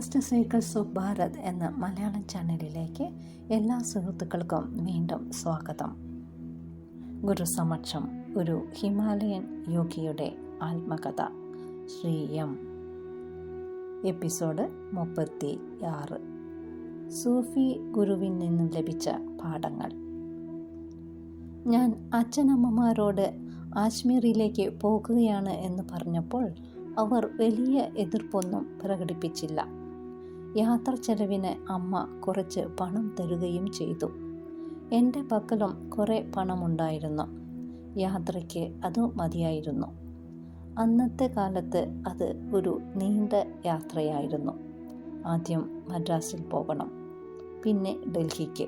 Lost cycles of Bharat എന്ന മലയാളം ചാനലിലേക്ക് എല്ലാ സുഹൃത്തുക്കൾക്കും വീണ്ടും സ്വാഗതം. ഗുരുസമക്ഷം ഒരു ഹിമാലയൻ യോഗിയുടെ ആത്മകഥ ശ്രീ എം. എപ്പിസോഡ് 36. സൂഫി ഗുരുവിൽ നിന്നും ലഭിച്ച പാഠങ്ങൾ. ഞാൻ അച്ഛനമ്മമാരോട് ആജ്മീറിലേക്ക് പോകുകയാണ് എന്ന് പറഞ്ഞപ്പോൾ അവർ വലിയ എതിർപ്പൊന്നും പ്രകടിപ്പിച്ചില്ല. യാത്ര ചെലവിന് അമ്മ കുറച്ച് പണം തരുകയും ചെയ്തു. എൻ്റെ പക്കലും കുറേ പണമുണ്ടായിരുന്നു. യാത്രയ്ക്ക് അത് മതിയായിരുന്നു. അന്നത്തെ കാലത്ത് അത് ഒരു നീണ്ട യാത്രയായിരുന്നു. ആദ്യം മദ്രാസിൽ പോകണം, പിന്നെ ഡൽഹിക്ക്,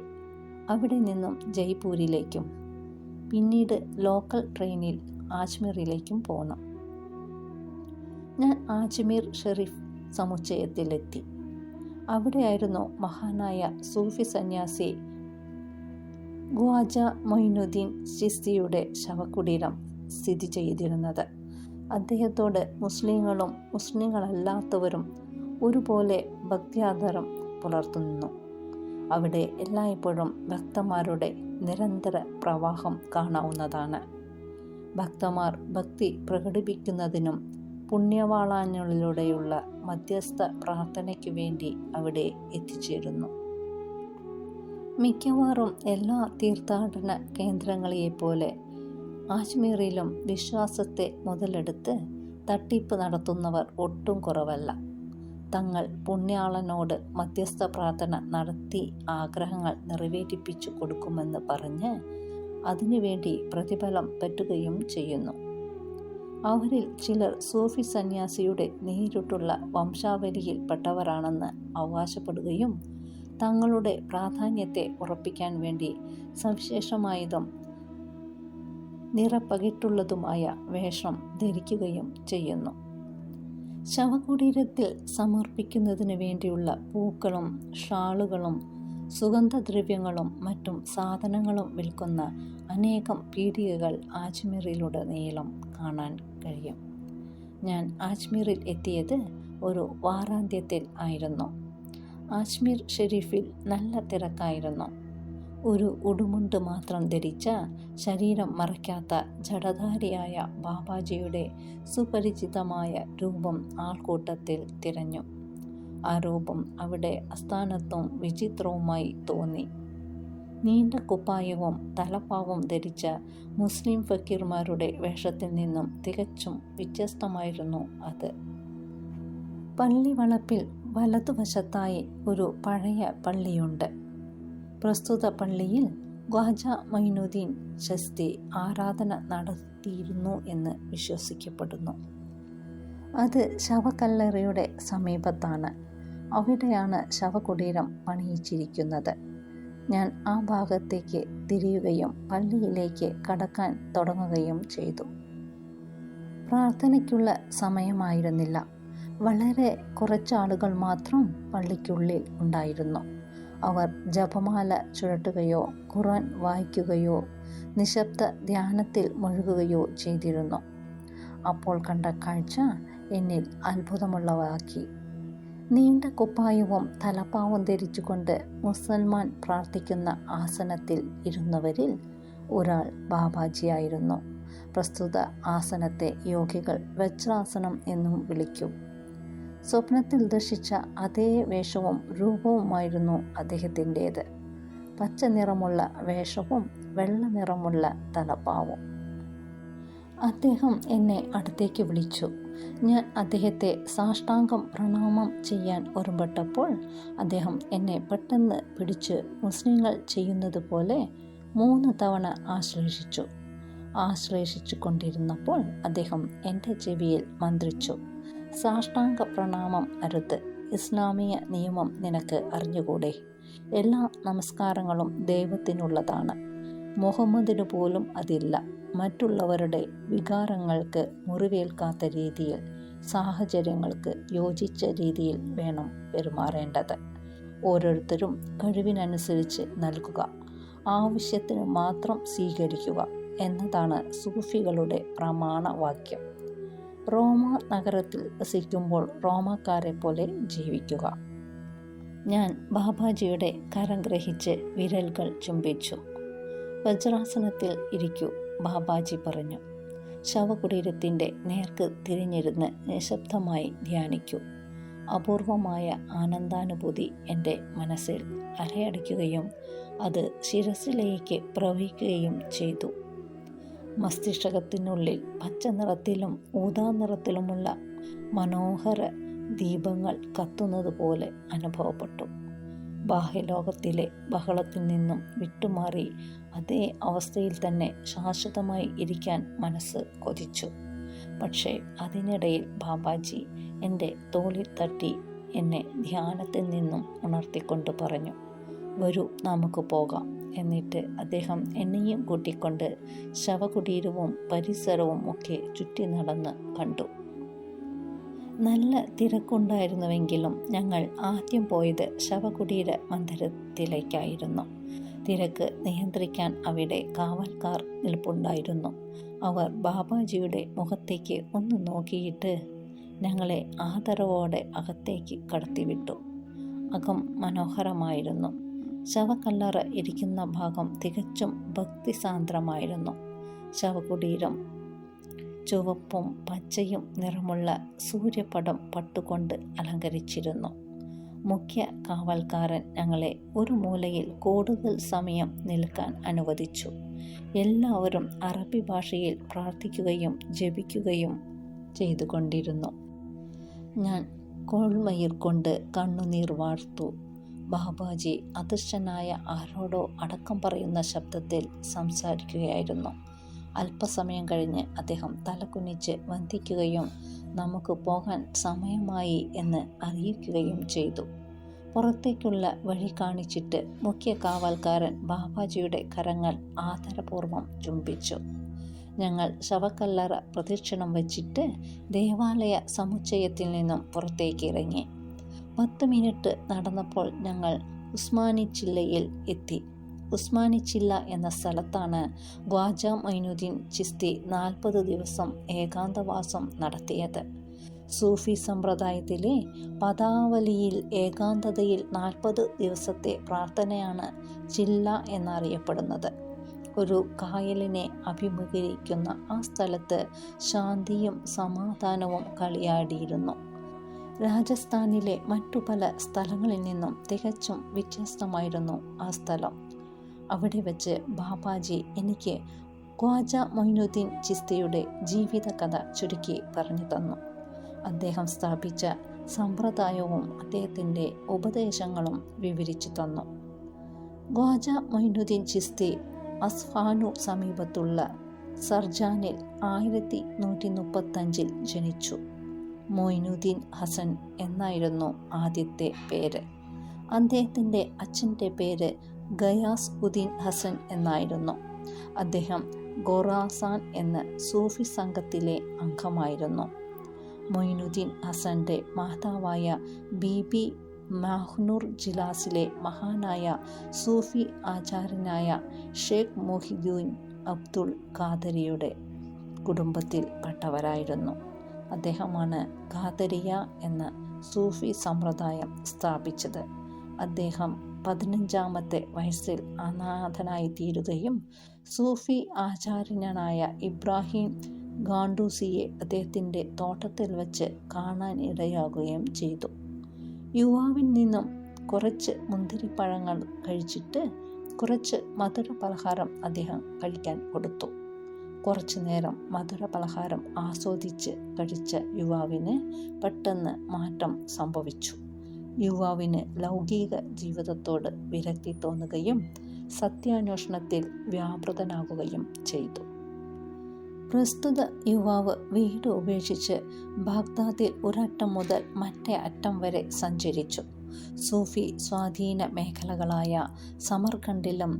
അവിടെ നിന്നും ജയ്പൂരിലേക്കും, പിന്നീട് ലോക്കൽ ട്രെയിനിൽ ആജ്മീറിലേക്കും പോകണം. ഞാൻ ആജ്മീർ ഷെരീഫ് സമുച്ചയത്തിലെത്തി. അവിടെയായിരുന്നു മഹാനായ സൂഫി സന്യാസി ഖ്വാജ മൊയ്നുദ്ദീൻ ചിസ്തിയുടെ ശവകുടീരം സ്ഥിതി ചെയ്തിരുന്നത്. അദ്ദേഹത്തോട് മുസ്ലിങ്ങളും മുസ്ലിങ്ങളല്ലാത്തവരും ഒരുപോലെ ഭക്ത്യാദരം പുലർത്തുന്നു. അവിടെ എല്ലായ്പ്പോഴും ഭക്തന്മാരുടെ നിരന്തര പ്രവാഹം കാണാവുന്നതാണ്. ഭക്തന്മാർ ഭക്തി പ്രകടിപ്പിക്കുന്നതിനും പുണ്യവാളാനുകളിലൂടെയുള്ള മധ്യസ്ഥ പ്രാർത്ഥനയ്ക്കു വേണ്ടി അവിടെ എത്തിച്ചേരുന്നു. മിക്കവാറും എല്ലാ തീർത്ഥാടന കേന്ദ്രങ്ങളെപ്പോലെ ആജ്മീറിലും വിശ്വാസത്തെ മുതലെടുത്ത് തട്ടിപ്പ് നടത്തുന്നവർ ഒട്ടും കുറവല്ല. തങ്ങൾ പുണ്യാളനോട് മധ്യസ്ഥ പ്രാർത്ഥന നടത്തി ആഗ്രഹങ്ങൾ നിറവേറ്റിപ്പിച്ചു കൊടുക്കുമെന്ന് പറഞ്ഞ് അതിനുവേണ്ടി പ്രതിഫലം പറ്റുകയും ചെയ്യുന്നു. അവരിൽ ചിലർ സൂഫി സന്യാസിയുടെ നേരിട്ടുള്ള വംശാവലിയിൽപ്പെട്ടവരാണെന്ന് അവകാശപ്പെടുകയും തങ്ങളുടെ പ്രാധാന്യത്തെ ഉറപ്പിക്കാൻ വേണ്ടി സവിശേഷമായതും നിറപ്പകിട്ടുള്ളതുമായ വേഷം ധരിക്കുകയും ചെയ്യുന്നു. ശവകുടീരത്തിൽ സമർപ്പിക്കുന്നതിന് വേണ്ടിയുള്ള പൂക്കളും ഷാളുകളും സുഗന്ധദ്രവ്യങ്ങളും മറ്റും സാധനങ്ങളും വിൽക്കുന്ന അനേകം പീടികകൾ ആജ്മീറിലുടനീളം കാണാൻ കഴിയും. ഞാൻ ആജ്മീറിൽ എത്തിയത് ഒരു വാരാന്ത്യത്തിൽ ആയിരുന്നു. ആജ്മീർ ഷെരീഫിൽ നല്ല തിരക്കായിരുന്നു. ഒരു ഉടുമുണ്ട് മാത്രം ധരിച്ച, ശരീരം മറയ്ക്കാത്ത ജഡധാരിയായ ബാബാജിയുടെ സുപരിചിതമായ രൂപം ആൾക്കൂട്ടത്തിൽ തിരഞ്ഞു. ആ രൂപം അവിടെ അസ്ഥാനത്തും വിചിത്രവുമായി തോന്നി. നീണ്ട കുപ്പായവും തലപ്പാവും ധരിച്ച മുസ്ലിം ഫക്കീർമാരുടെ വേഷത്തിൽ നിന്നും തികച്ചും വ്യത്യസ്തമായിരുന്നു അത്. പള്ളിവളപ്പിൽ വലതുവശത്തായി ഒരു പഴയ പള്ളിയുണ്ട്. പ്രസ്തുത പള്ളിയിൽ ഖ്വാജ മൊയ്നുദ്ദീൻ ചിസ്തി ആരാധന നടത്തിയിരുന്നു എന്ന് വിശ്വസിക്കപ്പെടുന്നു. അത് ശവക്കല്ലറയുടെ സമീപത്താണ്. അവിടെയാണ് ശവകുടീരം പണിയിച്ചിരിക്കുന്നത്. ഞാൻ ആ ഭാഗത്തേക്ക് തിരിയുകയും പള്ളിയിലേക്ക് കടക്കാൻ തുടങ്ങുകയും ചെയ്തു. പ്രാർത്ഥനയ്ക്കുള്ള സമയമായിരുന്നില്ല. വളരെ കുറച്ചാളുകൾ മാത്രം പള്ളിക്കുള്ളിൽ ഉണ്ടായിരുന്നു. അവർ ജപമാല ചുഴറ്റുകയോ ഖുർആൻ വായിക്കുകയോ നിശബ്ദ ധ്യാനത്തിൽ മുഴുകുകയോ ചെയ്തിരുന്നു. അപ്പോൾ കണ്ട കാഴ്ച എന്നിൽ അത്ഭുതമുള്ളവാക്കി. നീണ്ട കുപ്പായവും തലപ്പാവും ധരിച്ചുകൊണ്ട് മുസൽമാൻ പ്രാർത്ഥിക്കുന്ന ആസനത്തിൽ ഇരുന്നവരിൽ ഒരാൾ ബാബാജിയായിരുന്നു. പ്രസ്തുത ആസനത്തെ യോഗികൾ വജ്രാസനം എന്നും വിളിക്കും. സ്വപ്നത്തിൽ ദർശിച്ച അതേ വേഷവും രൂപവുമായിരുന്നു അദ്ദേഹത്തിൻ്റേത്. പച്ച നിറമുള്ള വേഷവും വെള്ള നിറമുള്ള തലപ്പാവും. അദ്ദേഹം എന്നെ അടുത്തേക്ക് വിളിച്ചു. ഞാൻ അദ്ദേഹത്തെ സാഷ്ടാംഗം പ്രണാമം ചെയ്യാൻ ഒരുമ്പെട്ടപ്പോൾ അദ്ദേഹം എന്നെ പെട്ടെന്ന് പിടിച്ച് മുസ്ലിങ്ങൾ ചെയ്യുന്നത് പോലെ 3 തവണ ആശ്ലേഷിച്ചു കൊണ്ടിരുന്നപ്പോൾ അദ്ദേഹം എൻ്റെ ചെവിയിൽ മന്ത്രിച്ചു. സാഷ്ടാംഗ പ്രണാമം അരുത്. ഇസ്ലാമിക നിയമം നിനക്ക് അറിഞ്ഞുകൂടെ? എല്ലാ നമസ്കാരങ്ങളും ദൈവത്തിനുള്ളതാണ്. മുഹമ്മദിന് പോലും അതില്ല. മറ്റുള്ളവരുടെ വികാരങ്ങൾക്ക് മുറിവേൽക്കാത്ത രീതിയിൽ, സാഹചര്യങ്ങൾക്ക് യോജിച്ച രീതിയിൽ വേണം പെരുമാറേണ്ടത്. ഓരോരുത്തരും കഴിവിനനുസരിച്ച് നൽകുക, ആവശ്യത്തിന് മാത്രം സ്വീകരിക്കുക എന്നതാണ് സൂഫികളുടെ പ്രമാണവാക്യം. റോമ നഗരത്തിൽ വസിക്കുമ്പോൾ റോമാക്കാരെ പോലെ ജീവിക്കുക. ഞാൻ ബാബാജിയുടെ കരം ഗ്രഹിച്ച് വിരലുകൾ ചുംബിച്ചു. വജ്രാസനത്തിൽ ഇരിക്കൂ, ബാബാജി പറഞ്ഞു. ശവകുടീരത്തിൻ്റെ നേർക്ക് തിരിഞ്ഞിരുന്ന് നിശബ്ദമായി ധ്യാനിക്കൂ. അപൂർവമായ ആനന്ദാനുഭൂതി എൻ്റെ മനസ്സിൽ അലയടിക്കുകയും അത് ശിരസിലേക്ക് പ്രവഹിക്കുകയും ചെയ്തു. മസ്തിഷ്കത്തിനുള്ളിൽ പച്ച നിറത്തിലും ഊദാ നിറത്തിലുമുള്ള മനോഹര ദീപങ്ങൾ കത്തുന്നത് പോലെ അനുഭവപ്പെട്ടു. ബാഹ്യലോകത്തിലെ ബഹളത്തിൽ നിന്നും വിട്ടുമാറി അതേ അവസ്ഥയിൽ തന്നെ ശാശ്വതമായി ഇരിക്കാൻ മനസ്സ് കൊതിച്ചു. പക്ഷേ അതിനിടയിൽ ബാബാജി എൻ്റെ തോളിൽ തട്ടി എന്നെ ധ്യാനത്തിൽ നിന്നും ഉണർത്തിക്കൊണ്ട് പറഞ്ഞു, വരൂ, നമുക്ക് പോകാം. എന്നിട്ട് അദ്ദേഹം എന്നെയും കൂട്ടിക്കൊണ്ട് ശവകുടീരവും പരിസരവും ഒക്കെ ചുറ്റി നടന്ന് കണ്ടു. നല്ല തിരക്കുണ്ടായിരുന്നുവെങ്കിലും ഞങ്ങൾ ആദ്യം പോയത് ശവകുടീര മന്ദിരത്തിലേക്കായിരുന്നു. തിരക്ക് നിയന്ത്രിക്കാൻ അവിടെ കാവൽക്കാർ നിൽപ്പുണ്ടായിരുന്നു. അവർ ബാബാജിയുടെ മുഖത്തേക്ക് ഒന്ന് നോക്കിയിട്ട് ഞങ്ങളെ ആദരവോടെ അകത്തേക്ക് കടത്തിവിട്ടു. അകം മനോഹരമായിരുന്നു. ശവക്കല്ലറ ഇരിക്കുന്ന ഭാഗം തികച്ചും ഭക്തിസാന്ദ്രമായിരുന്നു. ശവകുടീരം ചുവപ്പും പച്ചയും നിറമുള്ള സൂര്യപടം പട്ടുകൊണ്ട് അലങ്കരിച്ചിരുന്നു. മുഖ്യ കാവൽക്കാരൻ ഞങ്ങളെ ഒരു മൂലയിൽ കൂടുതൽ സമയം നിൽക്കാൻ അനുവദിച്ചു. എല്ലാവരും അറബി ഭാഷയിൽ പ്രാർത്ഥിക്കുകയും ജപിക്കുകയും ചെയ്തുകൊണ്ടിരുന്നു. ഞാൻ കോൾമയിർ കൊണ്ട് കണ്ണുനീർ വാർത്തു. ബാബാജി അദൃശ്യനായ ആരോടോ അടക്കം പറയുന്ന ശബ്ദത്തിൽ സംസാരിക്കുകയായിരുന്നു. അല്പസമയം കഴിഞ്ഞ് അദ്ദേഹം തലകുനിച്ച് വന്ദിക്കുകയും നമുക്ക് പോകാൻ സമയമായി എന്ന് അറിയിക്കുകയും ചെയ്തു. പുറത്തേക്കുള്ള വഴി കാണിച്ചിട്ട് മുഖ്യ കാവൽക്കാരൻ ബാബാജിയുടെ കരങ്ങൾ ആദരപൂർവ്വം ചുംബിച്ചു. ഞങ്ങൾ ശവക്കല്ലറ പ്രദക്ഷിണം വച്ചിട്ട് ദേവാലയ സമുച്ചയത്തിൽ നിന്നും പുറത്തേക്ക് ഇറങ്ങി. 10 മിനിറ്റ് നടന്നപ്പോൾ ഞങ്ങൾ ഉസ്മാനിച്ചില്ലയിൽ എത്തി. ഉസ്മാനിച്ചില്ല എന്ന സ്ഥലത്താണ് ഖ്വാജ മൊയ്നുദ്ദീൻ ചിസ്തി 40 ദിവസം ഏകാന്തവാസം നടത്തിയത്. സൂഫി സമ്പ്രദായത്തിലെ പദാവലിയിൽ ഏകാന്തതയിൽ 40 ദിവസത്തെ പ്രാർത്ഥനയാണ് ചില്ല എന്നറിയപ്പെടുന്നത്. ഒരു കായലിനെ അഭിമുഖീകരിക്കുന്ന ആ സ്ഥലത്ത് ശാന്തിയും സമാധാനവും കളിയാടിയിരുന്നു. രാജസ്ഥാനിലെ മറ്റു പല സ്ഥലങ്ങളിൽ നിന്നും തികച്ചും വ്യത്യസ്തമായിരുന്നു ആ സ്ഥലം. അവിടെ വെച്ച് ബാബാജി എനിക്ക് ഖ്വാജ മൊയ്നുദ്ദീൻ ചിസ്തിയുടെ ജീവിതകഥ ചുരുക്കി പറഞ്ഞു തന്നു. അദ്ദേഹം സ്ഥാപിച്ച സമ്പ്രദായവും അദ്ദേഹത്തിൻ്റെ ഉപദേശങ്ങളും വിവരിച്ചു തന്നു. ഖ്വാജ മൊയ്നുദ്ദീൻ ചിസ്തി അസ്ഫാനു സമീപത്തുള്ള സർജാനിൽ 1135 ജനിച്ചു. മൊയ്നുദ്ദീൻ ഹസൻ എന്നായിരുന്നു ആദ്യത്തെ പേര്. അദ്ദേഹത്തിൻ്റെ അച്ഛൻ്റെ പേര് ഗയാസ് ഉദ്ദീൻ ഹസൻ എന്നായിരുന്നു. അദ്ദേഹം ഖൊറാസാൻ എന്ന സൂഫി സംഘത്തിലെ അംഗമായിരുന്നു. മൊയ്നുദ്ദീൻ ഹസൻ്റെ മാതാവായ ബീബി മാഹ്നൂർ ജിലാസിലെ മഹാനായ സൂഫി ആചാര്യനായ ഷേഖ് മൊഹിദ്ദീൻ അബ്ദുൽ ഖാദരിയുടെ കുടുംബത്തിൽ പെട്ടവരായിരുന്നു. അദ്ദേഹമാണ് ഖാദരിയ എന്ന സൂഫി സമ്പ്രദായം സ്ഥാപിച്ചത്. അദ്ദേഹം 15ാമത്തെ വയസ്സിൽ അനാഥനായി തീരുകയും സൂഫി ആചാര്യനായ ഇബ്രാഹിം ഗാണ്ടൂസിയെ അദ്ദേഹത്തിൻ്റെ തോട്ടത്തിൽ വച്ച് കാണാൻ ഇടയാകുകയും ചെയ്തു. യുവാവിൽ നിന്നും കുറച്ച് മുന്തിരിപ്പഴങ്ങൾ കഴിച്ചിട്ട് കുറച്ച് മധുര പലഹാരം അദ്ദേഹം കഴിക്കാൻ കൊടുത്തു. കുറച്ചു നേരം മധുര പലഹാരം ആസ്വദിച്ച് കഴിച്ച യുവാവിന് പെട്ടെന്ന് മാറ്റം സംഭവിച്ചു. യുവാവിന് ലൗകിക ജീവിതത്തോട് വിരക്തി തോന്നുകയും സത്യാന്വേഷണത്തിൽ വ്യാപൃതനാകുകയും ചെയ്തു. പ്രസ്തുത യുവാവ് വീട് ഉപേക്ഷിച്ച് ബാഗ്ദാദിൽ ഒരറ്റം മുതൽ മറ്റേ അറ്റം വരെ സഞ്ചരിച്ചു. സൂഫി സ്വാധീന മേഖലകളായ സമർഖണ്ഡിലും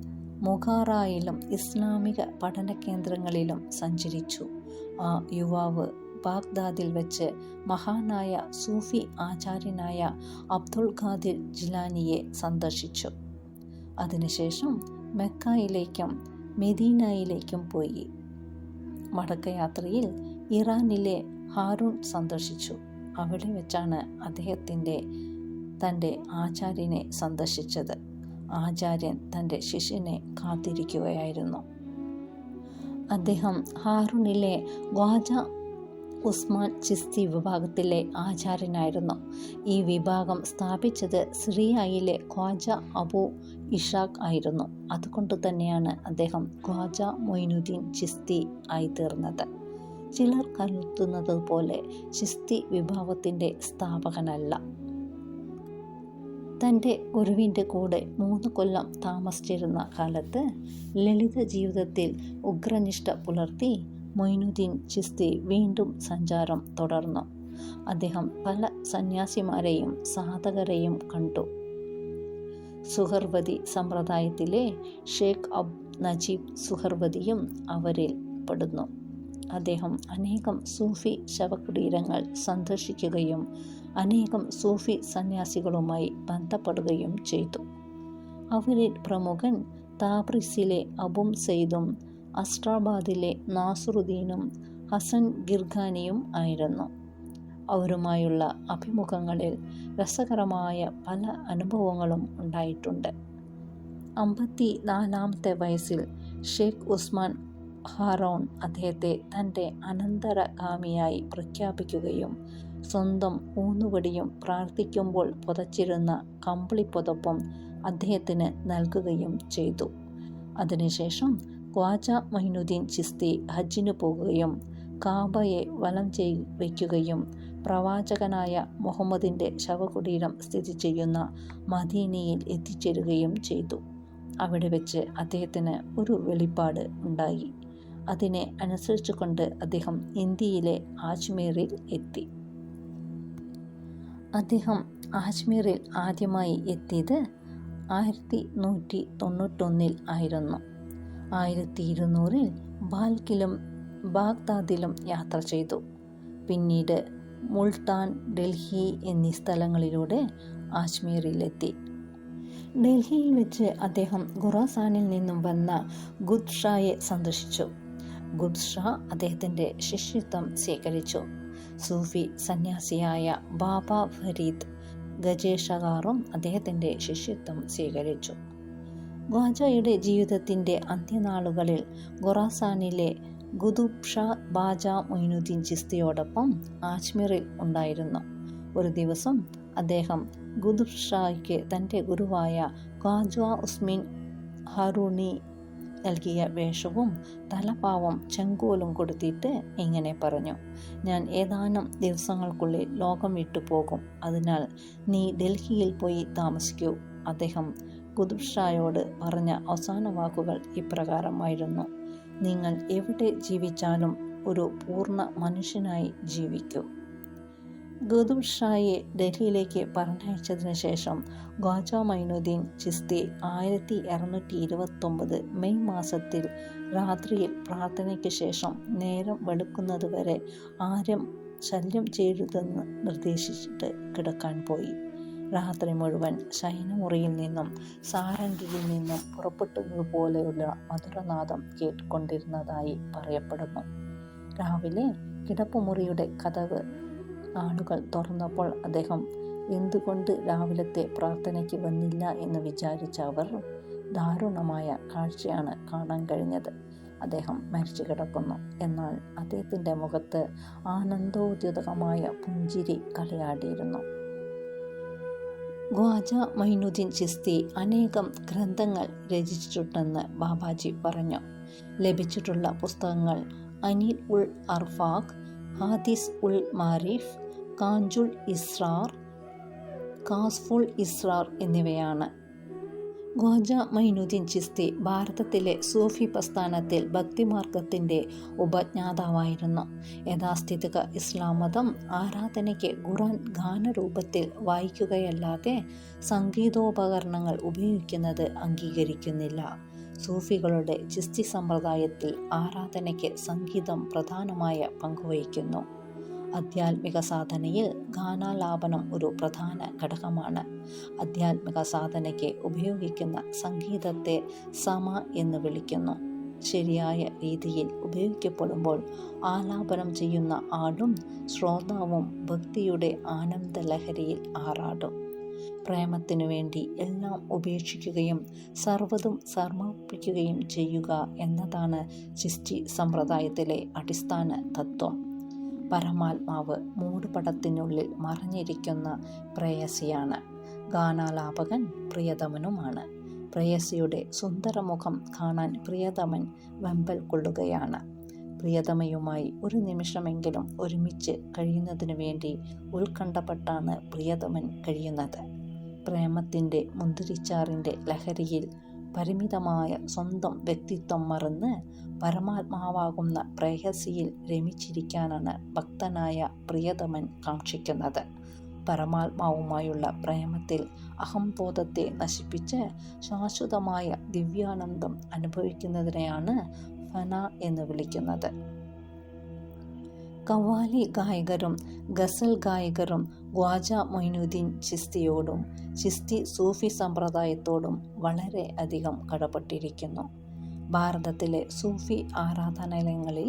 മുഖാറായിലും ഇസ്ലാമിക പഠന കേന്ദ്രങ്ങളിലും സഞ്ചരിച്ചു. ആ യുവാവ് ബാഗ്ദാദിൽ വെച്ച് മഹാനായ സൂഫി ആചാര്യനായ അബ്ദുൽ ഖാദിർ ജിലാനിയെ സന്ദർശിച്ചു. അതിനുശേഷം മെക്കയിലേക്കും മെദീനയിലേക്കും പോയി. മടക്കയാത്രയിൽ ഇറാനിലെ ഹാരൂൺ സന്ദർശിച്ചു. അവിടെ വെച്ചാണ് തൻ്റെ ആചാര്യനെ സന്ദർശിച്ചത്. ആചാര്യൻ തൻ്റെ ശിഷ്യനെ കാത്തിരിക്കുകയായിരുന്നു. അദ്ദേഹം ഹാറൂണിലെ ഖ്വാജ ഉസ്മാൻ ചിസ്തി വിഭാഗത്തിലെ ആചാര്യനായിരുന്നു. ഈ വിഭാഗം സ്ഥാപിച്ചത് സിറിയയിലെ ഖ്വാജ അബു ഇഷാഖ് ആയിരുന്നു. അതുകൊണ്ട് തന്നെയാണ് അദ്ദേഹം ഖ്വാജ മൊയ്നുദ്ദീൻ ചിസ്തി ആയിത്തീർന്നത്. ചിലർ കരുതുന്നത് പോലെ ചിസ്തി വിഭാഗത്തിൻ്റെ സ്ഥാപകനല്ല. തൻ്റെ ഗുരുവിൻ്റെ കൂടെ 3 കൊല്ലം താമസിച്ചിരുന്ന കാലത്ത് ലളിത ജീവിതത്തിൽ ഉഗ്രനിഷ്ഠ പുലർത്തി മൊയ്നുദ്ദീൻ ചിസ്തി വീണ്ടും സഞ്ചാരം തുടർന്നു. അദ്ദേഹം പല സന്യാസിമാരെയും സാധകരെയും കണ്ടു. സുഹർവതി സമ്പ്രദായത്തിലെ ഷേഖ് നജീബ് സുഹർവതിയും അവരിൽ പെടുന്നു. അദ്ദേഹം അനേകം സൂഫി ശവകുടീരങ്ങൾ സന്ദർശിക്കുകയും അനേകം സൂഫി സന്യാസികളുമായി ബന്ധപ്പെടുകയും ചെയ്തു. അവരിൽ പ്രമുഖൻ താബ്രിസിലെ അബും സെയ്ദും അസ്ട്രാബാദിലെ നാസറുദ്ദീനും ഹസൻ ഗിർഖാനിയും ആയിരുന്നു. അവരുമായുള്ള അഭിമുഖങ്ങളിൽ രസകരമായ പല അനുഭവങ്ങളും ഉണ്ടായിട്ടുണ്ട്. 54-ാമത്തെ വയസ്സിൽ ഷേഖ് ഉസ്മാൻ ഹാറൂൺ അദ്ദേഹത്തെ തൻ്റെ അനന്തരഗാമിയായി പ്രഖ്യാപിക്കുകയും സ്വന്തം ഊന്നുവടിയും പ്രാർത്ഥിക്കുമ്പോൾ പുതച്ചിരുന്ന കമ്പിളിപ്പുതപ്പും അദ്ദേഹത്തിന് നൽകുകയും ചെയ്തു. അതിനുശേഷം ഖ്വാജ മൊയ്നുദ്ദീൻ ചിസ്തി ഹജ്ജിന് പോകുകയും കാബയെ വലം വയ്ക്കുകയും പ്രവാചകനായ മുഹമ്മദിൻ്റെ ശവകുടീരം സ്ഥിതി ചെയ്യുന്ന മദീനയിൽ എത്തിച്ചേരുകയും ചെയ്തു. അവിടെ വെച്ച് അദ്ദേഹത്തിന് ഒരു വെളിപ്പാട് ഉണ്ടായി. അതിനെ അനുസരിച്ചുകൊണ്ട് അദ്ദേഹം ഇന്ത്യയിലെ ആജ്മീറിൽ എത്തി. അദ്ദേഹം ആജ്മീറിൽ ആദ്യമായി എത്തിയത് 1191 ആയിരുന്നു. 1200 ബാൽക്കിലും ബാഗ്ദാദിലും യാത്ര ചെയ്തു. പിന്നീട് മുൾട്ടാൻ, ഡൽഹി എന്നീ സ്ഥലങ്ങളിലൂടെ ആജ്മീറിലെത്തി. ഡൽഹിയിൽ വെച്ച് അദ്ദേഹം ഖുറാസാനിൽ നിന്നും വന്ന ഖുദ് ഷായെ സന്ദർശിച്ചു. ഖുദ് ഷാ അദ്ദേഹത്തിൻ്റെ ശിഷ്യത്വം സ്വീകരിച്ചു. സൂഫി സന്യാസിയായ ബാബ ഫരീദ് ഗജേഷകാറും അദ്ദേഹത്തിൻ്റെ ശിഷ്യത്വം സ്വീകരിച്ചു. ഖ്വാജയുടെ ജീവിതത്തിൻ്റെ അന്ത്യനാളുകളിൽ ഖുറാസാനിലെ ഖുതുബ് ഷാ ബാജ മൊയ്നുദ്ദീൻ ചിസ്തിയോടൊപ്പം ആജ്മീറിൽ ഉണ്ടായിരുന്നു. ഒരു ദിവസം അദ്ദേഹം ഖുതുബ് ഷായ്ക്ക് തൻ്റെ ഗുരുവായ ഖ്വാജ ഉസ്മാൻ ഹാറൂണി നൽകിയ വേഷവും തലപ്പാവും ചെങ്കോലും കൊടുത്തിട്ട് ഇങ്ങനെ പറഞ്ഞു: ഞാൻ ഏതാനും ദിവസങ്ങൾക്കുള്ളിൽ ലോകം വിട്ടു പോകും. അതിനാൽ നീ ഡൽഹിയിൽ പോയി താമസിക്കൂ. അദ്ദേഹം ഖുതുബ് ഷായോട് പറഞ്ഞ അവസാന വാക്കുകൾ ഇപ്രകാരമായിരുന്നു: നിങ്ങൾ എവിടെ ജീവിച്ചാലും ഒരു പൂർണ്ണ മനുഷ്യനായി ജീവിക്കൂ. ഖുതുബ് ഷായെ ഡൽഹിയിലേക്ക് പറഞ്ഞയച്ചതിന് ശേഷം ഖ്വാജ മൊയ്നുദ്ദീൻ ചിസ്തി 1229 മെയ് മാസത്തിൽ രാത്രിയിൽ പ്രാർത്ഥനയ്ക്ക് ശേഷം നേരം വെളുക്കുന്നതുവരെ ആരും ശല്യം ചെയ്യരുതെന്ന് നിർദ്ദേശിച്ചിട്ട് കിടക്കാൻ പോയി. രാത്രി മുഴുവൻ ശയനമുറിയിൽ നിന്നും സാരംഗിയിൽ നിന്നും പുറപ്പെട്ടതുപോലെയുള്ള മധുരനാദം കേട്ടുകൊണ്ടിരുന്നതായി പറയപ്പെടുന്നു. രാവിലെ കിടപ്പുമുറിയുടെ കതവ് ആളുകൾ തുറന്നപ്പോൾ അദ്ദേഹം എന്തുകൊണ്ട് രാവിലത്തെ പ്രാർത്ഥനയ്ക്ക് വന്നില്ല എന്ന് വിചാരിച്ച അവർ ദാരുണമായ കാഴ്ചയാണ് കാണാൻ കഴിഞ്ഞത്. അദ്ദേഹം മരിച്ചു കിടക്കുന്നു. എന്നാൽ അദ്ദേഹത്തിൻ്റെ മുഖത്ത് ആനന്ദോദ്യുതകമായ പുഞ്ചിരി കളിയാടിയിരുന്നു. ഖ്വാജ മൊയ്നുദ്ദീൻ ചിസ്തി അനേകം ഗ്രന്ഥങ്ങൾ രചിച്ചിട്ടുണ്ടെന്ന് ബാബാജി പറഞ്ഞു. ലഭിച്ചിട്ടുള്ള പുസ്തകങ്ങൾ അനിൽ ഉൽ അർഫാഖ്, ഹാദിസ് ഉൽ മാരിഫ്, കാഞ്ചുൽ ഇസ്രാർ, കാസ്ഫുൾ ഇസ്രാർ എന്നിവയാണ്. ഖ്വാജ മൊയ്നുദ്ദീൻ ചിസ്തി ഭാരതത്തിലെ സൂഫി പ്രസ്ഥാനത്തിൽ ഭക്തിമാർഗത്തിൻ്റെ ഉപജ്ഞാതാവായിരുന്നു. യഥാസ്ഥിതിക ഇസ്ലാം മതം ആരാധനയ്ക്ക് ഖുർആൻ ഗാനരൂപത്തിൽ വായിക്കുകയല്ലാതെ സംഗീതോപകരണങ്ങൾ ഉപയോഗിക്കുന്നത് അംഗീകരിക്കുന്നില്ല. സൂഫികളുടെ ചിസ്തി സമ്പ്രദായത്തിൽ ആരാധനയ്ക്ക് സംഗീതം പ്രധാനമായ പങ്കുവഹിക്കുന്നു. ആധ്യാത്മിക സാധനയിൽ ഗാനാലാപനം ഒരു പ്രധാന ഘടകമാണ്. ആധ്യാത്മിക സാധനയ്ക്ക് ഉപയോഗിക്കുന്ന സംഗീതത്തെ സമ എന്ന് വിളിക്കുന്നു. ശരിയായ രീതിയിൽ ഉപയോഗിക്കപ്പെടുമ്പോൾ ആലാപനം ചെയ്യുന്ന ആളും ശ്രോതാവും ഭക്തിയുടെ ആനന്ദലഹരിയിൽ ആറാടും. പ്രേമത്തിനു വേണ്ടി എല്ലാം ഉപേക്ഷിക്കുകയും സർവ്വതും സമർപ്പിക്കുകയും ചെയ്യുക എന്നതാണ് ചിസ്റ്റി സമ്പ്രദായത്തിലെ അടിസ്ഥാന തത്വം. പരമാത്മാവ് മൂടുപടത്തിനുള്ളിൽ മറഞ്ഞിരിക്കുന്ന പ്രേയസിയാണ്. ഗാനാലാപകൻ പ്രിയതമനുമാണ്. പ്രേയസിയുടെ സുന്ദരമുഖം കാണാൻ പ്രിയതമൻ വെമ്പൽ കൊള്ളുകയാണ്. പ്രിയതമയുമായി ഒരു നിമിഷമെങ്കിലും ഒരുമിച്ച് കഴിയുന്നതിനു വേണ്ടി ഉത്കണ്ഠപ്പെട്ടാണ് പ്രിയതമൻ കഴിയുന്നത്. പ്രേമത്തിൻ്റെ മുന്തിരിച്ചാറിൻ്റെ ലഹരിയിൽ പരിമിതമായ സ്വന്തം വ്യക്തിത്വം മറന്ന് പരമാത്മാവാകുന്ന പ്രേയസിയിൽ രമിച്ചിരിക്കാനാണ് ഭക്തനായ പ്രിയതമൻ കാക്ഷിക്കുന്നത്. പരമാത്മാവുമായുള്ള പ്രേമത്തിൽ അഹംബോധത്തെ നശിപ്പിച്ച് ശാശ്വതമായ ദിവ്യാനന്ദം അനുഭവിക്കുന്നതിനെയാണ് ഫന എന്ന് വിളിക്കുന്നത്. ഖവാലി ഗായകരും ഗസൽ ഗായകരും ഖ്വാജ മൊയ്നുദ്ദീൻ ചിസ്തിയോടും ചിസ്തി സൂഫി സമ്പ്രദായത്തോടും വളരെ അധികം കടപ്പെട്ടിരിക്കുന്നു. ഭാരതത്തിലെ സൂഫി ആരാധനാലയങ്ങളിൽ,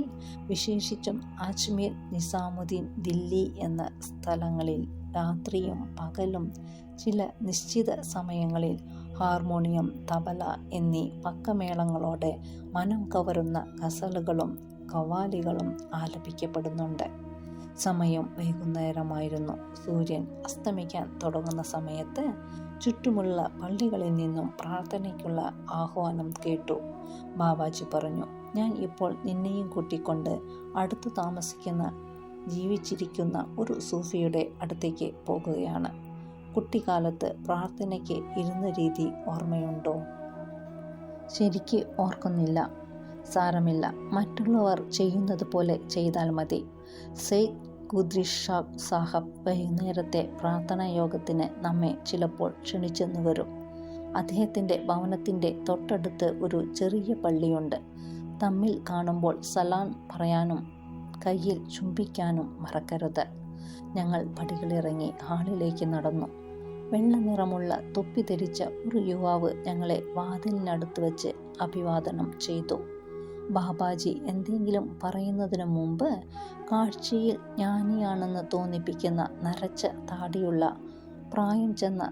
വിശേഷിച്ചും അജ്മീർ, നിസാമുദ്ദീൻ, ദില്ലി എന്ന സ്ഥലങ്ങളിൽ രാത്രിയും പകലും ചില നിശ്ചിത സമയങ്ങളിൽ ഹാർമോണിയം, തബല എന്നീ പക്കമേളങ്ങളോടെ മനം കവരുന്ന ഗസലുകളും ഖവാലികളും ആലപിക്കപ്പെടുന്നുണ്ട്. സമയം വൈകുന്നേരമായിരുന്നു. സൂര്യൻ അസ്തമിക്കാൻ തുടങ്ങുന്ന സമയത്ത് ചുറ്റുമുള്ള പള്ളികളിൽ നിന്നും പ്രാർത്ഥനയ്ക്കുള്ള ആഹ്വാനം കേട്ടു. ബാബാജി പറഞ്ഞു, ഞാൻ ഇപ്പോൾ നിന്നെയും കൂട്ടിക്കൊണ്ട് അടുത്തു ജീവിച്ചിരിക്കുന്ന ഒരു സൂഫിയുടെ അടുത്തേക്ക് പോകുകയാണ്. കുട്ടിക്കാലത്ത് പ്രാർത്ഥനയ്ക്ക് ഇരുന്ന രീതി ഓർമ്മയുണ്ടോ? ശരിക്ക് ഓർക്കുന്നില്ല. സാരമില്ല, മറ്റുള്ളവർ ചെയ്യുന്നത് പോലെ ചെയ്താൽ മതി. സെയ്ദ് ഖുദ്രി സാഹബ് വൈകുന്നേരത്തെ പ്രാർത്ഥനാ യോഗത്തിന് നമ്മെ ചിലപ്പോൾ ക്ഷണിച്ചെന്നു വരും. അദ്ദേഹത്തിൻ്റെ ഭവനത്തിൻ്റെ തൊട്ടടുത്ത് ഒരു ചെറിയ പള്ളിയുണ്ട്. തമ്മിൽ കാണുമ്പോൾ സലാം പറയാനും കയ്യിൽ ചുംബിക്കാനും മറക്കരുത്. ഞങ്ങൾ പടികളിറങ്ങി ഹാളിലേക്ക് നടന്നു. വെള്ള നിറമുള്ള തൊപ്പി ധരിച്ച ഒരു യുവാവ് ഞങ്ങളെ വാതിലിനടുത്ത് വെച്ച് അഭിവാദനം ചെയ്തു. ബാബാജി എന്തെങ്കിലും പറയുന്നതിനു മുമ്പ് കാഴ്ചയിൽ ജ്ഞാനിയാണെന്ന് തോന്നിപ്പിക്കുന്ന നരച്ച താടിയുള്ള പ്രായം ചെന്ന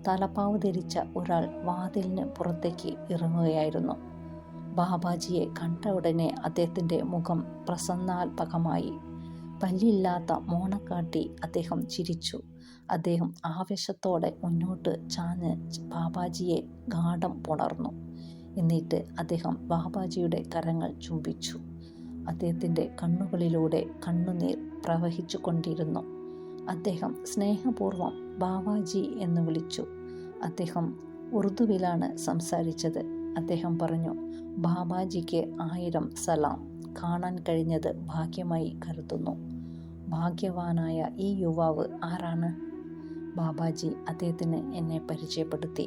തലപ്പാവ് ധരിച്ച ഒരാൾ വാതിലിന് പുറത്തേക്ക് ഇറങ്ങുകയായിരുന്നു. ബാബാജിയെ കണ്ട ഉടനെ അദ്ദേഹത്തിൻ്റെ മുഖം പ്രസന്നാത്മകമായി. പല്ലില്ലാത്ത മോണക്കാട്ടി അദ്ദേഹം ചിരിച്ചു. അദ്ദേഹം ആവേശത്തോടെ മുന്നോട്ട് ചാഞ്ഞ് ബാബാജിയെ ഗാഢം പുണർന്നു. എന്നിട്ട് അദ്ദേഹം ബാബാജിയുടെ കരങ്ങൾ ചുംബിച്ചു. അദ്ദേഹത്തിൻ്റെ കണ്ണുകളിലൂടെ കണ്ണുനീർ പ്രവഹിച്ചു കൊണ്ടിരുന്നു. അദ്ദേഹം സ്നേഹപൂർവ്വം ബാബാജി എന്ന് വിളിച്ചു. അദ്ദേഹം ഉറുദുവിലാണ് സംസാരിച്ചത്. അദ്ദേഹം പറഞ്ഞു, ബാബാജിക്ക് 1000 സലാം. കാണാൻ കഴിഞ്ഞത് ഭാഗ്യമായി കരുതുന്നു. ഭാഗ്യവാനായ ഈ യുവാവ് ആരാണ്? ബാബാജി അദ്ദേഹത്തിന് എന്നെ പരിചയപ്പെടുത്തി.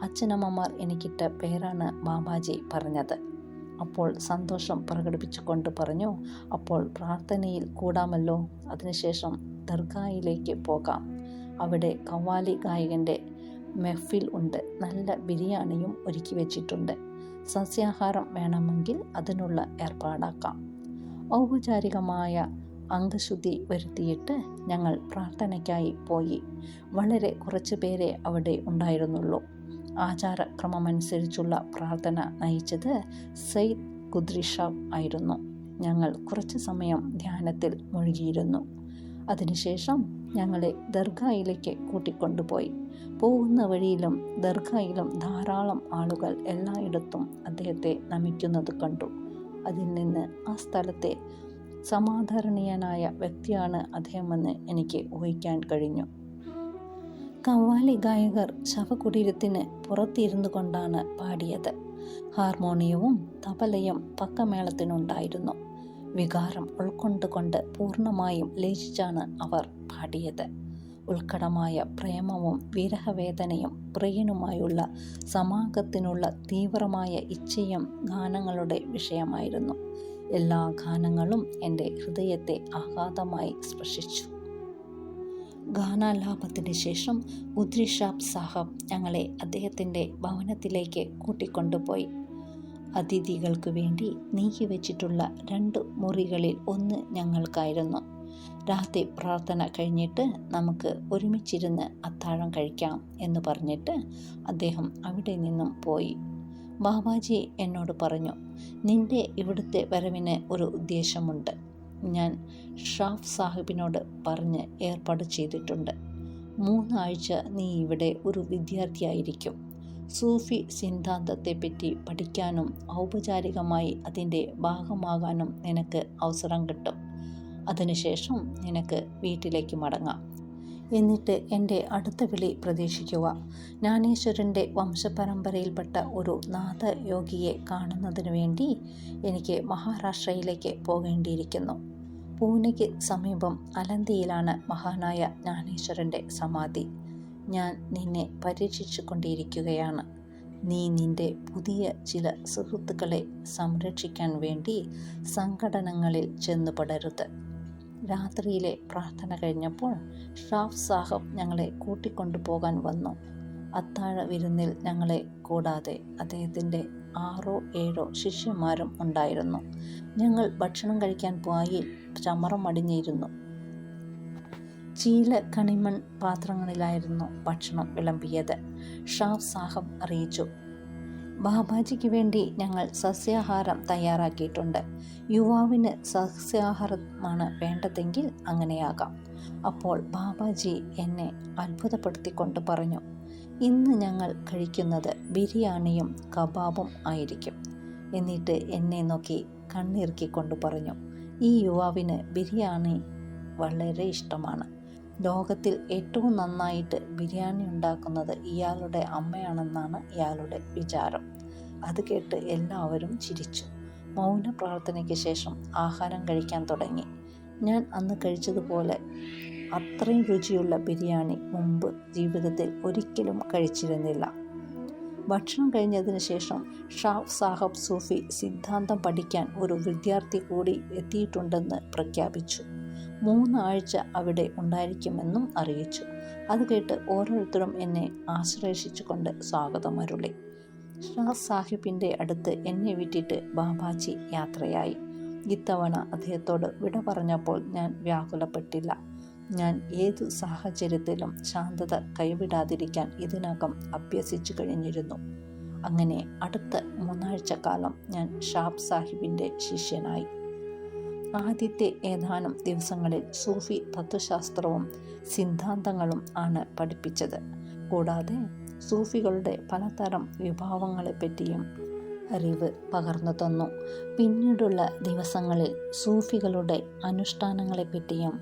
അച്ഛനമ്മമാർ എനിക്കിട്ട പേരാണ് ബാബാജി പറഞ്ഞത്. അപ്പോൾ സന്തോഷം പ്രകടിപ്പിച്ചുകൊണ്ട് പറഞ്ഞു, അപ്പോൾ പ്രാർത്ഥനയിൽ കൂടാമല്ലോ. അതിനുശേഷം ദർഗായിലേക്ക് പോകാം. അവിടെ ഖവാലി ഗായകൻ്റെ മെഹ്ഫിൽ ഉണ്ട്. നല്ല ബിരിയാണിയും ഒരുക്കി വെച്ചിട്ടുണ്ട്. സസ്യാഹാരം വേണമെങ്കിൽ അതിനുള്ള ഏർപ്പാടാക്കാം. ഔപചാരികമായ അംഗശുദ്ധി വരുത്തിയിട്ട് ഞങ്ങൾ പ്രാർത്ഥനയ്ക്കായി പോയി. വളരെ കുറച്ച് പേരെ അവിടെ ഉണ്ടായിരുന്നുള്ളൂ. ആചാരക്രമമനുസരിച്ചുള്ള പ്രാർത്ഥന നയിച്ചത് സെയ്ദ് ഖുദ്രി ആയിരുന്നു. ഞങ്ങൾ കുറച്ച് സമയം ധ്യാനത്തിൽ മുഴുകിയിരുന്നു. അതിനുശേഷം ഞങ്ങളെ ദർഗായിലേക്ക് കൂട്ടിക്കൊണ്ടുപോയി. പോകുന്ന വഴിയിലും ദർഗായിലും ധാരാളം ആളുകൾ എല്ലായിടത്തും അദ്ദേഹത്തെ നമിക്കുന്നത് കണ്ടു. അതിൽ നിന്ന് ആ സ്ഥലത്തെ സമാദരണീയനായ വ്യക്തിയാണ് അദ്ദേഹമെന്ന് എനിക്ക് ഊഹിക്കാൻ കഴിഞ്ഞു. ഖവാലി ഗായകർ ശവകുടീരത്തിന് പുറത്തിരുന്നു കൊണ്ടാണ് പാടിയത്. ഹാർമോണിയവും തബലയും പക്കമേളത്തിനുണ്ടായിരുന്നു. വികാരം ഉൾക്കൊണ്ടുകൊണ്ട് പൂർണ്ണമായും ലയിച്ചാണ് അവർ പാടിയത്. ഉത്കടമായ പ്രേമവും വിരഹവേദനയും പ്രിയനുമായുള്ള സമാഗത്തിനുള്ള തീവ്രമായ ഇച്ഛയും ഗാനങ്ങളുടെ വിഷയമായിരുന്നു. എല്ലാ ഗാനങ്ങളും എൻ്റെ ഹൃദയത്തെ ആഘാതമായി സ്പർശിച്ചു. ഗാനാലാപത്തിന് ശേഷം ഖുദ്രി സാഹബ് ഞങ്ങളെ അദ്ദേഹത്തിൻ്റെ ഭവനത്തിലേക്ക് കൂട്ടിക്കൊണ്ടുപോയി. അതിഥികൾക്ക് വേണ്ടി നീക്കി വെച്ചിട്ടുള്ള 2 മുറികളിൽ ഒന്ന് ഞങ്ങൾക്കായിരുന്നു. രാത്രി പ്രാർത്ഥന കഴിഞ്ഞിട്ട് നമുക്ക് ഒരുമിച്ചിരുന്ന് അത്താഴം കഴിക്കാം എന്ന് പറഞ്ഞിട്ട് അദ്ദേഹം അവിടെ നിന്നും പോയി. ബാബാജി എന്നോട് പറഞ്ഞു, നിന്റെ ഇവിടുത്തെ വരവിന് ഒരു ഉദ്ദേശമുണ്ട്. ഞാൻ ഷാഫ് സാഹിബിനോട് പറഞ്ഞ് ഏർപ്പാട് ചെയ്തിട്ടുണ്ട്. 3 ആഴ്ച നീ ഇവിടെ ഒരു വിദ്യാർത്ഥിയായിരിക്കും. സൂഫി സിദ്ധാന്തത്തെപ്പറ്റി പഠിക്കാനും ഔപചാരികമായി അതിൻ്റെ ഭാഗമാകാനും നിനക്ക് അവസരം കിട്ടും. അതിനുശേഷം നിനക്ക് വീട്ടിലേക്ക് മടങ്ങാം. എന്നിട്ട് എൻ്റെ അടുത്ത വിളി പ്രതീക്ഷിക്കുക. ജ്ഞാനേശ്വരൻ്റെ വംശപരമ്പരയിൽപ്പെട്ട ഒരു നാഥയോഗിയെ കാണുന്നതിനു വേണ്ടി എനിക്ക് മഹാരാഷ്ട്രയിലേക്ക് പോകേണ്ടിയിരിക്കുന്നു. പൂനെയ്ക്ക് സമീപം അലന്തിയിലാണ് മഹാനായ ജ്ഞാനേശ്വരൻ്റെ സമാധി. ഞാൻ നിന്നെ പരീക്ഷിച്ചു കൊണ്ടിരിക്കുകയാണ്. നീ നിന്റെ പുതിയ ചില സുഹൃത്തുക്കളെ സംരക്ഷിക്കാൻ വേണ്ടി സംഘടനകളിൽ ചെന്നുപെടരുത്. രാത്രിയിലെ പ്രാർത്ഥന കഴിഞ്ഞപ്പോൾ ഷാഫ് സാഹബ് ഞങ്ങളെ കൂട്ടിക്കൊണ്ടുപോകാൻ വന്നു. അത്താഴ വിരുന്നിൽ ഞങ്ങളെ കൂടാതെ അദ്ദേഹത്തിൻ്റെ 6-7 ശിഷ്യന്മാരും ഉണ്ടായിരുന്നു. ഞങ്ങൾ ഭക്ഷണം കഴിക്കാൻ പോയി ചമറം അടിഞ്ഞിരുന്നു. ചീല കണിമൺ പാത്രങ്ങളിലായിരുന്നു ഭക്ഷണം വിളമ്പിയത്. ഷാഫ് സാഹബ് അറിയിച്ചു, ബാബാജിക്ക് വേണ്ടി ഞങ്ങൾ സസ്യാഹാരം തയ്യാറാക്കിയിട്ടുണ്ട്. യുവാവിന് സസ്യാഹാരമാണ് വേണ്ടതെങ്കിൽ അങ്ങനെയാകാം. അപ്പോൾ ബാബാജി എന്നെ അത്ഭുതപ്പെടുത്തിക്കൊണ്ട് പറഞ്ഞു, ഇന്ന് ഞങ്ങൾ കഴിക്കുന്നത് ബിരിയാണിയും കബാബും ആയിരിക്കും. എന്നിട്ട് എന്നെ നോക്കി കണ്ണിറുക്കിക്കൊണ്ട് പറഞ്ഞു, ഈ യുവാവിന് ബിരിയാണി വളരെ ഇഷ്ടമാണ്. ലോകത്തിൽ ഏറ്റവും നന്നായിട്ട് ബിരിയാണി ഉണ്ടാക്കുന്നത് ഇയാളുടെ അമ്മയാണെന്നാണ് ഇയാളുടെ വിചാരം. അത് കേട്ട് എല്ലാവരും ചിരിച്ചു. മൗന പ്രാർത്ഥനയ്ക്ക് ശേഷം ആഹാരം കഴിക്കാൻ തുടങ്ങി. ഞാൻ അന്ന് കഴിച്ചതുപോലെ അത്രയും രുചിയുള്ള ബിരിയാണി മുമ്പ് ജീവിതത്തിൽ ഒരിക്കലും കഴിച്ചിരുന്നില്ല. ഭക്ഷണം കഴിഞ്ഞതിന് ശേഷം ഷാഫ് സാഹബ് സൂഫി സിദ്ധാന്തം പഠിക്കാൻ ഒരു വിദ്യാർത്ഥി കൂടി എത്തിയിട്ടുണ്ടെന്ന് പ്രഖ്യാപിച്ചു. 3 ആഴ്ച അവിടെ ഉണ്ടായിരിക്കുമെന്നും അറിയിച്ചു. അത് കേട്ട് ഓരോരുത്തരും എന്നെ ആശ്ലേഷിച്ചുകൊണ്ട് സ്വാഗതം അരുളി. ഷാഫ് സാഹിബിൻ്റെ അടുത്ത് എന്നെ വിട്ടിട്ട് ബാബാജി യാത്രയായി. ഇത്തവണ അദ്ദേഹത്തോട് വിട പറഞ്ഞപ്പോൾ ഞാൻ വ്യാകുലപ്പെട്ടില്ല. ഞാൻ ഏതു സാഹചര്യത്തിലും ശാന്തത കൈവിടാതിരിക്കാൻ ഇതിനകം അഭ്യസിച്ചു കഴിഞ്ഞിരുന്നു. അങ്ങനെ അടുത്ത 3 ആഴ്ചക്കാലം ഞാൻ ഷാഫ് സാഹിബിൻ്റെ ശിഷ്യനായി. ആദ്യത്തെ ഏതാനും ദിവസങ്ങളിൽ സൂഫി തത്വശാസ്ത്രവും സിദ്ധാന്തങ്ങളും ആണ് പഠിപ്പിച്ചത്. കൂടാതെ സൂഫികളുടെ പലതരം വിഭാവങ്ങളെപ്പറ്റിയും അറിവ് പകർന്നു തന്നു. പിന്നീടുള്ള ദിവസങ്ങളിൽ സൂഫികളുടെ അനുഷ്ഠാനങ്ങളെപ്പറ്റിയും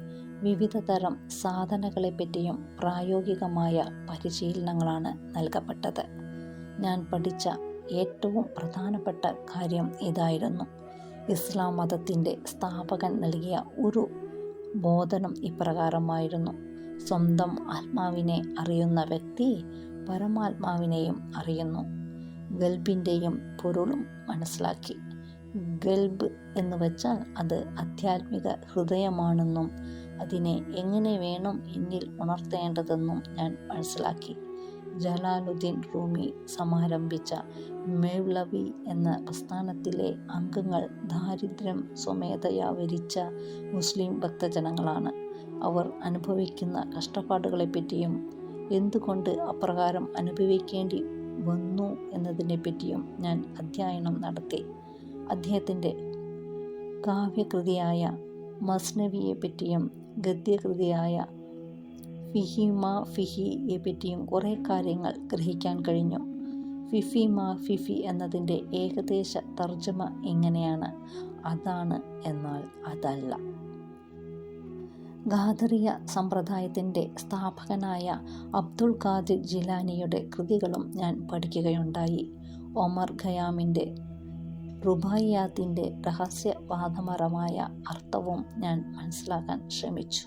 വിവിധ തരം സാധനകളെപ്പറ്റിയും പ്രായോഗികമായ പരിശീലനങ്ങളാണ് നൽകപ്പെട്ടത്. ഞാൻ പഠിച്ച ഏറ്റവും പ്രധാനപ്പെട്ട കാര്യം ഇതായിരുന്നു. ഇസ്ലാം മതത്തിൻ്റെ സ്ഥാപകൻ നൽകിയ ഒരു ബോധനം ഇപ്രകാരമായിരുന്നു: സ്വന്തം ആത്മാവിനെ അറിയുന്ന വ്യക്തി പരമാത്മാവിനെയും അറിയുന്നു. ഗൽബിൻ്റെയും പൊരുളും മനസ്സിലാക്കി. ഗൽബ് എന്ന് വെച്ചാൽ അത് ആധ്യാത്മിക ഹൃദയമാണെന്നും അതിനെ എങ്ങനെ വേണം എന്നിൽ ഉണർത്തേണ്ടതെന്നും ഞാൻ മനസ്സിലാക്കി. ജലാലുദ്ദീൻ റൂമി സമാരംഭിച്ച മെവ്ലവി എന്ന പ്രസ്ഥാനത്തിലെ അംഗങ്ങൾ ദാരിദ്ര്യം സ്വമേധയാ വരിച്ച മുസ്ലിം ഭക്തജനങ്ങളാണ്. അവർ അനുഭവിക്കുന്ന കഷ്ടപ്പാടുകളെപ്പറ്റിയും എന്തുകൊണ്ട് അപ്രകാരം അനുഭവിക്കേണ്ടി വന്നു എന്നതിനെപ്പറ്റിയും ഞാൻ അധ്യയനം നടത്തി. അദ്ദേഹത്തിൻ്റെ കാവ്യകൃതിയായ മസ്നവിയെപ്പറ്റിയും ഗദ്യകൃതിയായ ഫിഹിമ ഫിഹിയെപ്പറ്റിയും കുറേ കാര്യങ്ങൾ ഗ്രഹിക്കാൻ കഴിഞ്ഞു. ഫിഫിമ ഫിഫി എന്നതിൻ്റെ ഏകദേശ തർജ്ജമ ഇങ്ങനെയാണ്: അതാണ്, എന്നാൽ അതല്ല. ഖാദറിയ സമ്പ്രദായത്തിൻ്റെ സ്ഥാപകനായ അബ്ദുൾ ഖാദിർ ജിലാനിയുടെ കൃതികളും ഞാൻ പഠിക്കുകയുണ്ടായി. ഒമർ ഖയാമിൻ്റെ റുബായിയാത്തിൻ്റെ രഹസ്യവാദപരമായ അർത്ഥവും ഞാൻ മനസ്സിലാക്കാൻ ശ്രമിച്ചു.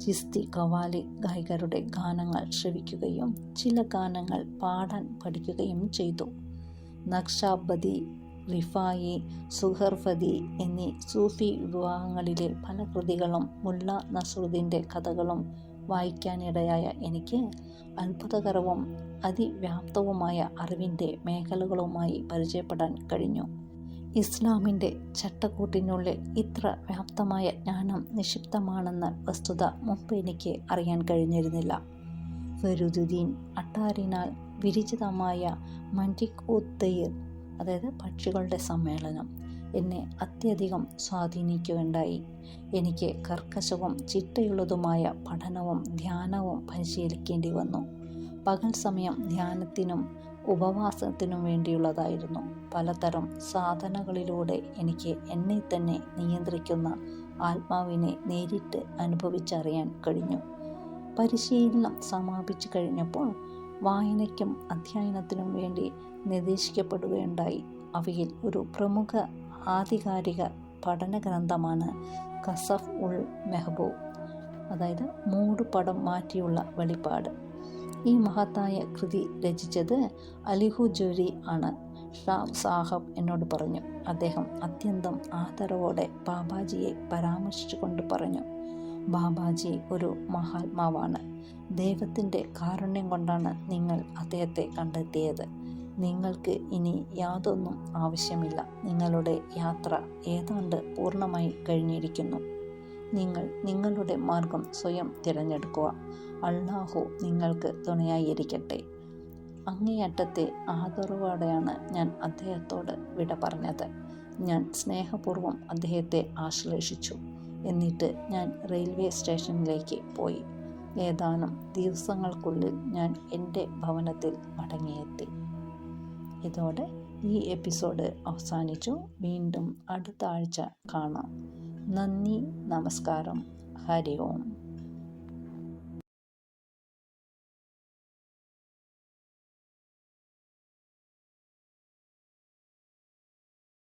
ചിസ്തി ഖവാലി ഗായകരുടെ ഗാനങ്ങൾ ശ്രവിക്കുകയും ചില ഗാനങ്ങൾ പാടാൻ പഠിക്കുകയും ചെയ്തു. നഖ്ഷാബദി, റിഫായി, സുഹർഫദി എന്നീ സൂഫി വിഭാഗങ്ങളിലെ പല കൃതികളും മുല്ല നസ്രുദ്ദീൻ്റെ കഥകളും വായിക്കാനിടയായ എനിക്ക് അത്ഭുതകരവും അതിവ്യാപ്തവുമായ അറിവിൻ്റെ മേഖലകളുമായി പരിചയപ്പെടാൻ കഴിഞ്ഞു. ഇസ്ലാമിൻ്റെ ചട്ടക്കൂട്ടിനുള്ളിൽ ഇത്ര വ്യാപ്തമായ ജ്ഞാനം നിക്ഷിപ്തമാണെന്ന വസ്തുത മുമ്പ് എനിക്ക് അറിയാൻ കഴിഞ്ഞിരുന്നില്ല. ഫരീദുദ്ദീൻ അട്ടാരിനാൽ വിരചിതമായ മൻതിഖ് ഉത്-തയ്ർ, അതായത് പക്ഷികളുടെ സമ്മേളനം, എന്നെ അത്യധികം സ്വാധീനിക്കുകയുണ്ടായി. എനിക്ക് കർക്കശവും ചിട്ടയുള്ളതുമായ പഠനവും ധ്യാനവും പരിശീലിക്കേണ്ടി വന്നു. പകൽ സമയം ധ്യാനത്തിനും ഉപവാസത്തിനും വേണ്ടിയുള്ളതായിരുന്നു. പലതരം സാധനകളിലൂടെ എനിക്ക് എന്നെ തന്നെ നിയന്ത്രിക്കുന്ന ആത്മാവിനെ നേരിട്ട് അനുഭവിച്ചറിയാൻ കഴിഞ്ഞു. പരിശീലനം സമാപിച്ചു കഴിഞ്ഞപ്പോൾ വായനയ്ക്കും അധ്യയനത്തിനും വേണ്ടി നിർദ്ദേശിക്കപ്പെടുകയുണ്ടായി. അവയിൽ ഒരു പ്രമുഖ ആധികാരിക പഠന ഗ്രന്ഥമാണ് കസഫ് ഉൽ മെഹബൂബ്, അതായത് മൂടുപടം മാറ്റിയുള്ള വെളിപ്പാട്. ഈ മഹത്തായ കൃതി രചിച്ചത് അലിഹുജുരി ആണ്. ഷാ സാഹബ് എന്നോട് പറഞ്ഞു. അദ്ദേഹം അത്യന്തം ആദരവോടെ ബാബാജിയെ പരാമർശിച്ചുകൊണ്ട് പറഞ്ഞു, ബാബാജി ഒരു മഹാത്മാവാണ്. ദൈവത്തിൻ്റെ കാരുണ്യം കൊണ്ടാണ് നിങ്ങൾ അദ്ദേഹത്തെ കണ്ടെത്തിയത്. നിങ്ങൾക്ക് ഇനി യാതൊന്നും ആവശ്യമില്ല. നിങ്ങളുടെ യാത്ര ഏതാണ്ട് പൂർണ്ണമായി കഴിഞ്ഞിരിക്കുന്നു. നിങ്ങൾ നിങ്ങളുടെ മാർഗം സ്വയം തിരഞ്ഞെടുക്കുക. അള്ളാഹു നിങ്ങൾക്ക് തുണയായിരിക്കട്ടെ. അങ്ങേയറ്റത്തെ ആദരവോടെയാണ് ഞാൻ അദ്ദേഹത്തോട് വിട പറഞ്ഞത്. ഞാൻ സ്നേഹപൂർവ്വം അദ്ദേഹത്തെ ആശ്ലേഷിച്ചു. എന്നിട്ട് ഞാൻ റെയിൽവേ സ്റ്റേഷനിലേക്ക് പോയി. ഏതാനും ദിവസങ്ങൾക്കുള്ളിൽ ഞാൻ എൻ്റെ ഭവനത്തിൽ മടങ്ങിയെത്തി. ഇതോടെ ഈ എപ്പിസോഡ് അവസാനിച്ചു. വീണ്ടും അടുത്ത ആഴ്ച കാണാം. നന്ദി, നമസ്കാരം, ഹരി ഓം.